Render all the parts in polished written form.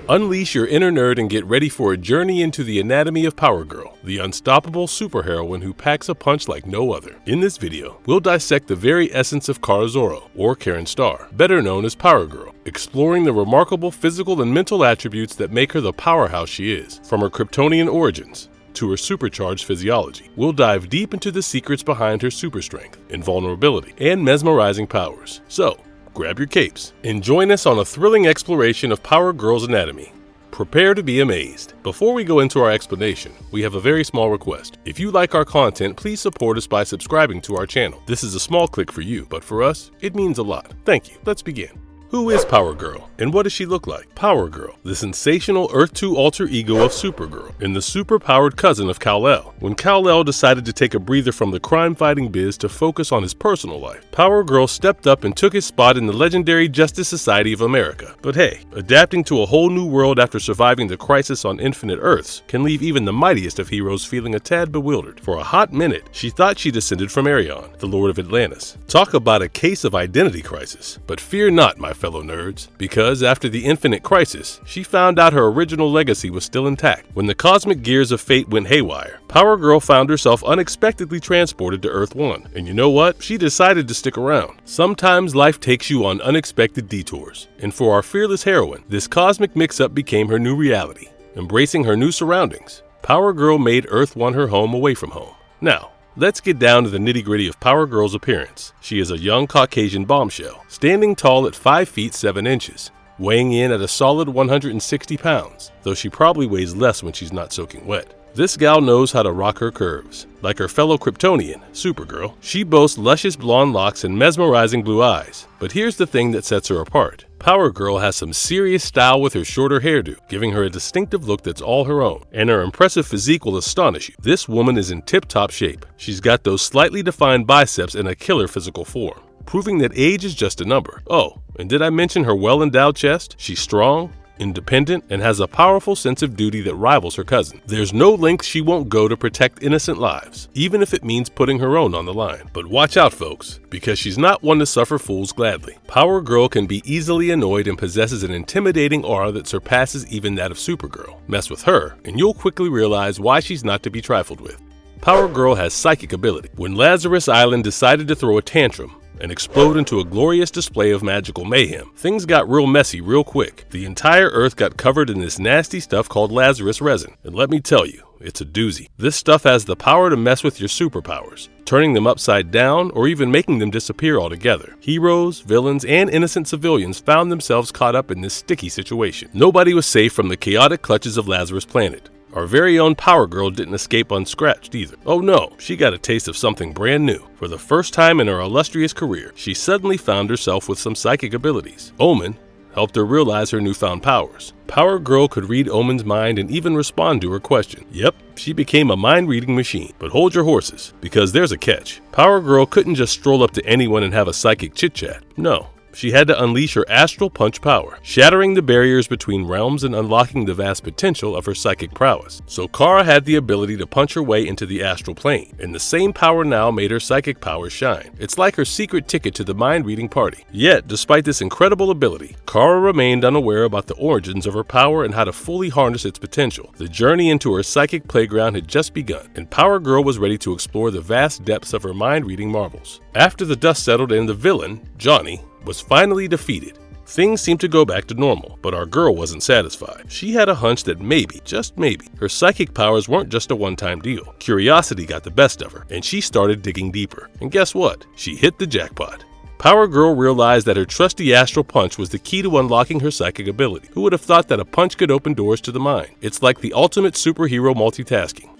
Unleash your inner nerd and get ready for a journey into the anatomy of Power Girl, the unstoppable superheroine who packs a punch like no other. In this video, we'll dissect the very essence of Kara Zor-L, or Karen Starr, better known as Power Girl, exploring the remarkable physical and mental attributes that make her the powerhouse she is. From her Kryptonian origins to her supercharged physiology, we'll dive deep into the secrets behind her super strength, invulnerability, and mesmerizing powers. So, grab your capes and join us on a thrilling exploration of Power Girl's anatomy. Prepare to be amazed. Before we go into our explanation, we have a very small request. If you like our content, please support us by subscribing to our channel. This is a small click for you, but for us, it means a lot. Thank you. Let's begin. Who is Power Girl, and what does she look like? Power Girl, the sensational Earth 2 alter ego of Supergirl, and the super-powered cousin of Kal-El. When Kal-El decided to take a breather from the crime-fighting biz to focus on his personal life, Power Girl stepped up and took his spot in the legendary Justice Society of America. But hey, adapting to a whole new world after surviving the crisis on Infinite Earths can leave even the mightiest of heroes feeling a tad bewildered. For a hot minute, she thought she descended from Arion, the Lord of Atlantis. Talk about a case of identity crisis. But fear not, my fellow nerds, because after the Infinite Crisis, she found out her original legacy was still intact. When the cosmic gears of fate went haywire, Power Girl found herself unexpectedly transported to Earth 1. And you know what? She decided to stick around. Sometimes life takes you on unexpected detours. And for our fearless heroine, this cosmic mix-up became her new reality. Embracing her new surroundings, Power Girl made Earth 1 her home away from home. Now, let's get down to the nitty-gritty of Power Girl's appearance. She is a young Caucasian bombshell, standing tall at 5 feet 7 inches, weighing in at a solid 160 pounds, though she probably weighs less when she's not soaking wet. This gal knows how to rock her curves. Like her fellow Kryptonian, Supergirl, she boasts luscious blonde locks and mesmerizing blue eyes. But here's the thing that sets her apart. Power Girl has some serious style with her shorter hairdo, giving her a distinctive look that's all her own. And her impressive physique will astonish you. This woman is in tip-top shape. She's got those slightly defined biceps and a killer physical form, proving that age is just a number. Oh, and did I mention her well-endowed chest? She's strong, independent, and has a powerful sense of duty that rivals her cousin. There's no length she won't go to protect innocent lives, even if it means putting her own on the line. But watch out, folks, because she's not one to suffer fools gladly. Power Girl can be easily annoyed and possesses an intimidating aura that surpasses even that of Supergirl. Mess with her, and you'll quickly realize why she's not to be trifled with. Power Girl has psychic ability. When Lazarus Island decided to throw a tantrum and explode into a glorious display of magical mayhem, things got real messy real quick. The entire Earth got covered in this nasty stuff called Lazarus resin, and let me tell you, it's a doozy. This stuff has the power to mess with your superpowers, turning them upside down or even making them disappear altogether. Heroes, villains, and innocent civilians found themselves caught up in this sticky situation. Nobody was safe from the chaotic clutches of Lazarus Planet. Our very own Power Girl didn't escape unscratched either. Oh no, she got a taste of something brand new. For the first time in her illustrious career, she suddenly found herself with some psychic abilities. Omen helped her realize her newfound powers. Power Girl could read Omen's mind and even respond to her question. Yep, she became a mind-reading machine. But hold your horses, because there's a catch. Power Girl couldn't just stroll up to anyone and have a psychic chit-chat. No. She had to unleash her astral punch power, shattering the barriers between realms and unlocking the vast potential of her psychic prowess. So Kara had the ability to punch her way into the astral plane, and the same power now made her psychic powers shine. It's like her secret ticket to the mind-reading party. Yet, despite this incredible ability, Kara remained unaware about the origins of her power and how to fully harness its potential. The journey into her psychic playground had just begun, and Power Girl was ready to explore the vast depths of her mind-reading marvels. After the dust settled and the villain, Johnny, was finally defeated, things seemed to go back to normal, but our girl wasn't satisfied. She had a hunch that maybe, just maybe, her psychic powers weren't just a one-time deal. Curiosity got the best of her, and she started digging deeper. And guess what? She hit the jackpot. Power Girl realized that her trusty astral punch was the key to unlocking her psychic ability. Who would have thought that a punch could open doors to the mind? It's like the ultimate superhero multitasking.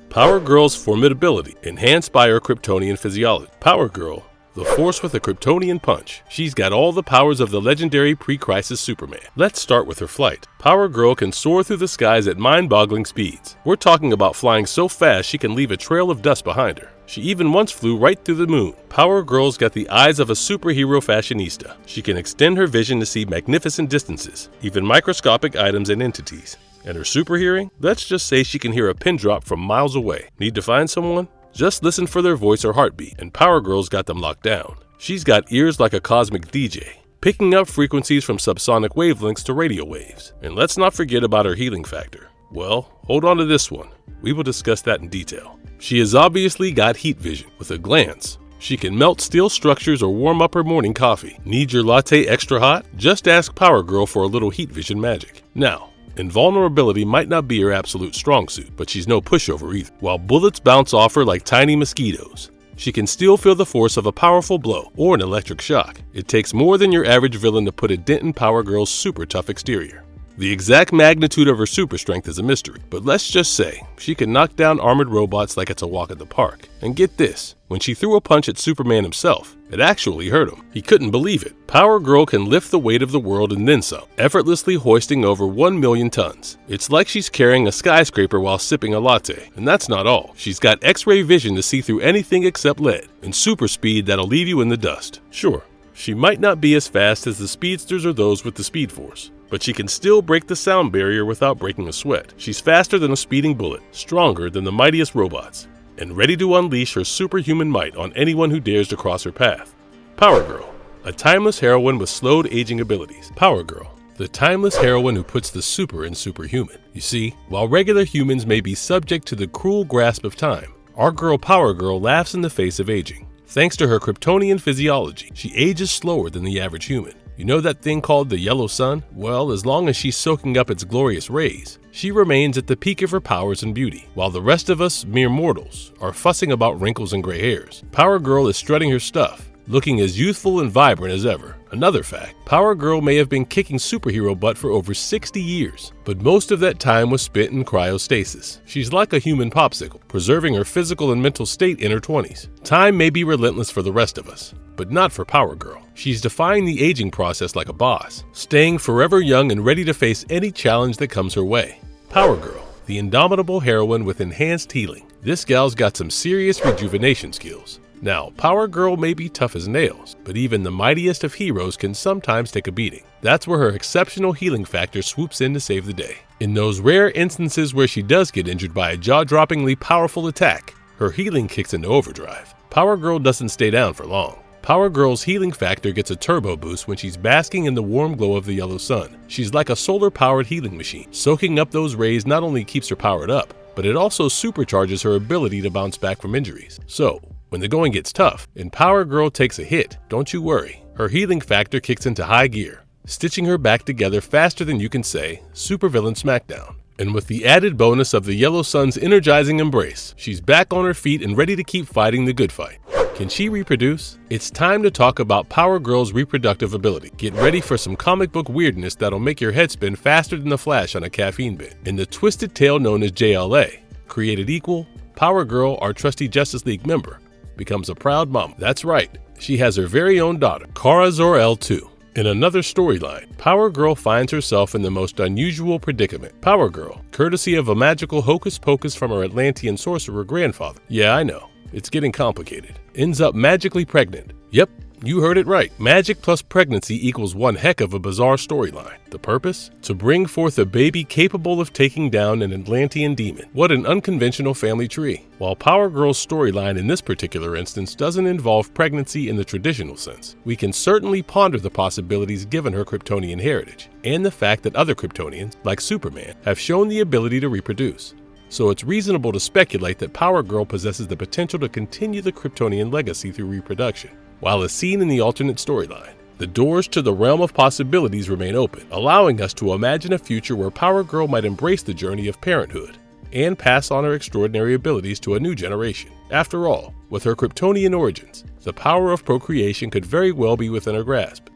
Power Girl's formidability, enhanced by her Kryptonian physiology. Power Girl, the force with a Kryptonian punch. She's got all the powers of the legendary pre-crisis Superman. Let's start with her flight. Power Girl can soar through the skies at mind-boggling speeds. We're talking about flying so fast she can leave a trail of dust behind her. She even once flew right through the moon. Power Girl's got the eyes of a superhero fashionista. She can extend her vision to see magnificent distances, even microscopic items and entities. And her super hearing? Let's just say she can hear a pin drop from miles away. Need to find someone? Just listen for their voice or heartbeat, and Power Girl's got them locked down. She's got ears like a cosmic DJ, picking up frequencies from subsonic wavelengths to radio waves. And let's not forget about her healing factor. Well, hold on to this one. We will discuss that in detail. She has obviously got heat vision with a glance. She can melt steel structures or warm up her morning coffee. Need your latte extra hot? Just ask Power Girl for a little heat vision magic. Now, invulnerability might not be her absolute strong suit, but she's no pushover either. While bullets bounce off her like tiny mosquitoes, she can still feel the force of a powerful blow or an electric shock. It takes more than your average villain to put a dent in Power Girl's super tough exterior. The exact magnitude of her super strength is a mystery, but let's just say she can knock down armored robots like it's a walk in the park. And get this, when she threw a punch at Superman himself, it actually hurt him. He couldn't believe it. Power Girl can lift the weight of the world and then some, effortlessly hoisting over 1 million tons. It's like she's carrying a skyscraper while sipping a latte. And that's not all. She's got X-ray vision to see through anything except lead, and super speed that'll leave you in the dust. Sure, she might not be as fast as the speedsters or those with the Speed Force, but she can still break the sound barrier without breaking a sweat. She's faster than a speeding bullet, stronger than the mightiest robots, and ready to unleash her superhuman might on anyone who dares to cross her path. Power Girl, a timeless heroine with slowed aging abilities. Power Girl, the timeless heroine who puts the super in superhuman. You see, while regular humans may be subject to the cruel grasp of time, our girl Power Girl laughs in the face of aging. Thanks to her Kryptonian physiology, she ages slower than the average human. You know that thing called the yellow sun? Well, as long as she's soaking up its glorious rays, she remains at the peak of her powers and beauty, while the rest of us, mere mortals, are fussing about wrinkles and gray hairs. Power Girl is strutting her stuff, looking as youthful and vibrant as ever. Another fact, Power Girl may have been kicking superhero butt for over 60 years, but most of that time was spent in cryostasis. She's like a human popsicle, preserving her physical and mental state in her 20s. Time may be relentless for the rest of us, but not for Power Girl. She's defying the aging process like a boss, staying forever young and ready to face any challenge that comes her way. Power Girl, the indomitable heroine with enhanced healing. This gal's got some serious rejuvenation skills. Now, Power Girl may be tough as nails, but even the mightiest of heroes can sometimes take a beating. That's where her exceptional healing factor swoops in to save the day. In those rare instances where she does get injured by a jaw-droppingly powerful attack, her healing kicks into overdrive. Power Girl doesn't stay down for long. Power Girl's healing factor gets a turbo boost when she's basking in the warm glow of the yellow sun. She's like a solar-powered healing machine. Soaking up those rays not only keeps her powered up, but it also supercharges her ability to bounce back from injuries. So, when the going gets tough and Power Girl takes a hit, don't you worry. Her healing factor kicks into high gear, stitching her back together faster than you can say, supervillain smackdown. And with the added bonus of the yellow sun's energizing embrace, she's back on her feet and ready to keep fighting the good fight. Can she reproduce? It's time to talk about Power Girl's reproductive ability. Get ready for some comic book weirdness that'll make your head spin faster than the Flash on a caffeine bit. In the twisted tale known as JLA, created equal, Power Girl, our trusty Justice League member, becomes a proud mom. That's right, she has her very own daughter, Zor-L too. In another storyline, Power Girl finds herself in the most unusual predicament. Power Girl, courtesy of a magical hocus pocus from her Atlantean sorcerer grandfather. Yeah, I know, it's getting complicated. Ends up magically pregnant. Yep, you heard it right. Magic plus pregnancy equals one heck of a bizarre storyline. The purpose? To bring forth a baby capable of taking down an Atlantean demon. What an unconventional family tree. While Power Girl's storyline in this particular instance doesn't involve pregnancy in the traditional sense, we can certainly ponder the possibilities given her Kryptonian heritage, and the fact that other Kryptonians, like Superman, have shown the ability to reproduce. So it's reasonable to speculate that Power Girl possesses the potential to continue the Kryptonian legacy through reproduction. While as seen in the alternate storyline, the doors to the realm of possibilities remain open, allowing us to imagine a future where Power Girl might embrace the journey of parenthood and pass on her extraordinary abilities to a new generation. After all, with her Kryptonian origins, the power of procreation could very well be within her grasp.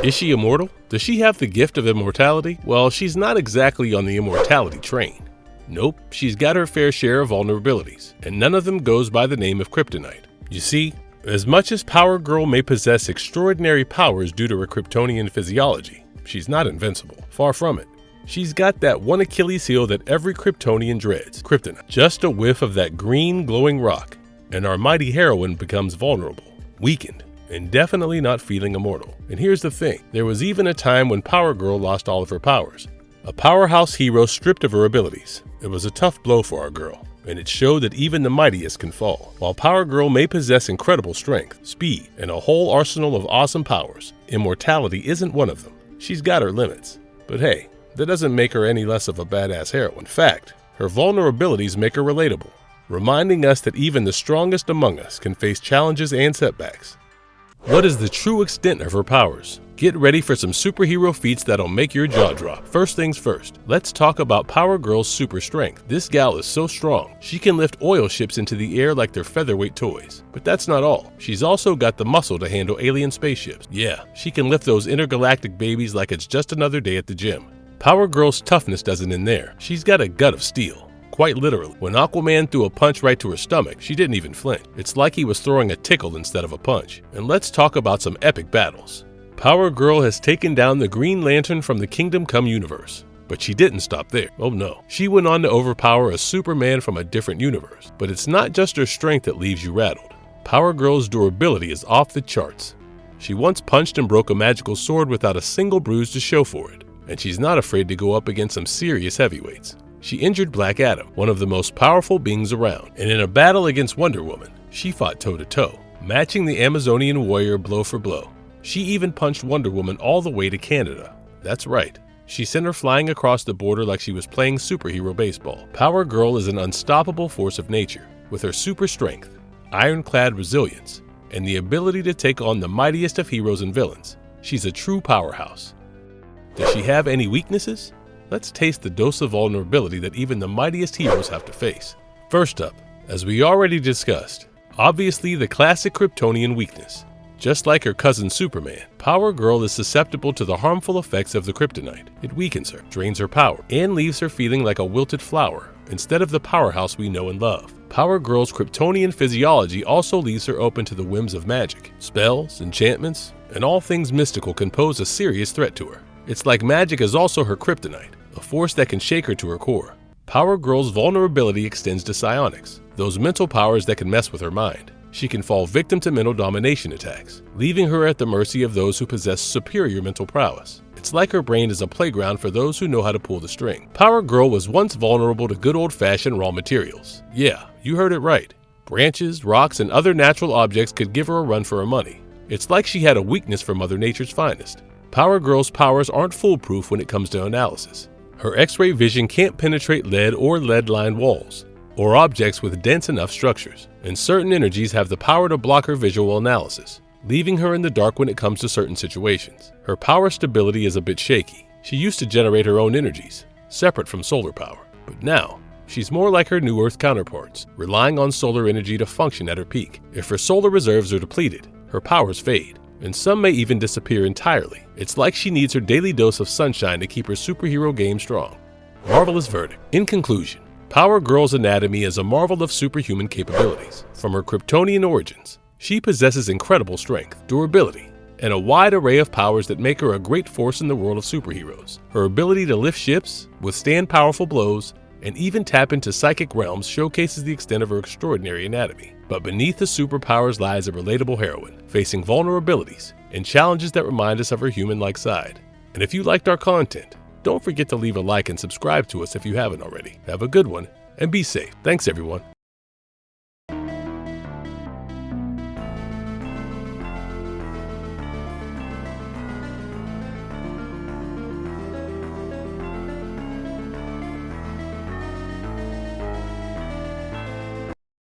Is she immortal? Does she have the gift of immortality? Well, she's not exactly on the immortality train. Nope, she's got her fair share of vulnerabilities, and none of them goes by the name of kryptonite. You see, as much as Power Girl may possess extraordinary powers due to her Kryptonian physiology, she's not invincible. Far from it. She's got that one Achilles heel that every Kryptonian dreads, kryptonite. Just a whiff of that green glowing rock, and our mighty heroine becomes vulnerable, weakened, and definitely not feeling immortal. And here's the thing, there was even a time when Power Girl lost all of her powers. A powerhouse hero stripped of her abilities. It was a tough blow for our girl, and it showed that even the mightiest can fall. While Power Girl may possess incredible strength, speed, and a whole arsenal of awesome powers, Immortality isn't one of them. She's got her limits. But hey, that doesn't make her any less of a badass heroine. In fact, her vulnerabilities make her relatable, reminding us that even the strongest among us can face challenges and setbacks. What is the true extent of her powers? Get ready for some superhero feats that'll make your jaw drop. First things first, let's talk about Power Girl's super strength. This gal is so strong, she can lift oil ships into the air like they're featherweight toys. But that's not all. She's also got the muscle to handle alien spaceships. Yeah, she can lift those intergalactic babies like it's just another day at the gym. Power Girl's toughness doesn't end there. She's got a gut of steel. Quite literally. When Aquaman threw a punch right to her stomach, she didn't even flinch. It's like he was throwing a tickle instead of a punch. And let's talk about some epic battles. Power Girl has taken down the Green Lantern from the Kingdom Come universe. But she didn't stop there. Oh no. She went on to overpower a Superman from a different universe. But it's not just her strength that leaves you rattled. Power Girl's durability is off the charts. She once punched and broke a magical sword without a single bruise to show for it. And she's not afraid to go up against some serious heavyweights. She injured Black Adam, one of the most powerful beings around, and in a battle against Wonder Woman, she fought toe-to-toe, matching the Amazonian warrior blow for blow. She even punched Wonder Woman all the way to Canada. That's right, she sent her flying across the border like she was playing superhero baseball. Power Girl is an unstoppable force of nature, with her super strength, ironclad resilience, and the ability to take on the mightiest of heroes and villains. She's a true powerhouse. Does she have any weaknesses? Let's taste the dose of vulnerability that even the mightiest heroes have to face. First up, as we already discussed, obviously the classic Kryptonian weakness. Just like her cousin Superman, Power Girl is susceptible to the harmful effects of the kryptonite. It weakens her, drains her power, and leaves her feeling like a wilted flower instead of the powerhouse we know and love. Power Girl's Kryptonian physiology also leaves her open to the whims of magic. Spells, enchantments, and all things mystical can pose a serious threat to her. It's like magic is also her kryptonite, a force that can shake her to her core. Power Girl's vulnerability extends to psionics, those mental powers that can mess with her mind. She can fall victim to mental domination attacks, leaving her at the mercy of those who possess superior mental prowess. It's like her brain is a playground for those who know how to pull the string. Power Girl was once vulnerable to good old-fashioned raw materials. Yeah, you heard it right. Branches, rocks, and other natural objects could give her a run for her money. It's like she had a weakness for Mother Nature's finest. Power Girl's powers aren't foolproof when it comes to analysis. Her X-ray vision can't penetrate lead or lead-lined walls, or objects with dense enough structures, and certain energies have the power to block her visual analysis, leaving her in the dark when it comes to certain situations. Her power stability is a bit shaky. She used to generate her own energies, separate from solar power, but now, she's more like her New Earth counterparts, relying on solar energy to function at her peak. If her solar reserves are depleted, her powers fade, and some may even disappear entirely. It's like she needs her daily dose of sunshine to keep her superhero game strong. Marvelous verdict. In conclusion, Power Girl's anatomy is a marvel of superhuman capabilities. From her Kryptonian origins, she possesses incredible strength, durability, and a wide array of powers that make her a great force in the world of superheroes. Her ability to lift ships, withstand powerful blows, and even tap into psychic realms showcases the extent of her extraordinary anatomy. But beneath the superpowers lies a relatable heroine, facing vulnerabilities and challenges that remind us of her human-like side. And if you liked our content, don't forget to leave a like and subscribe to us if you haven't already. Have a good one, and be safe. Thanks, everyone.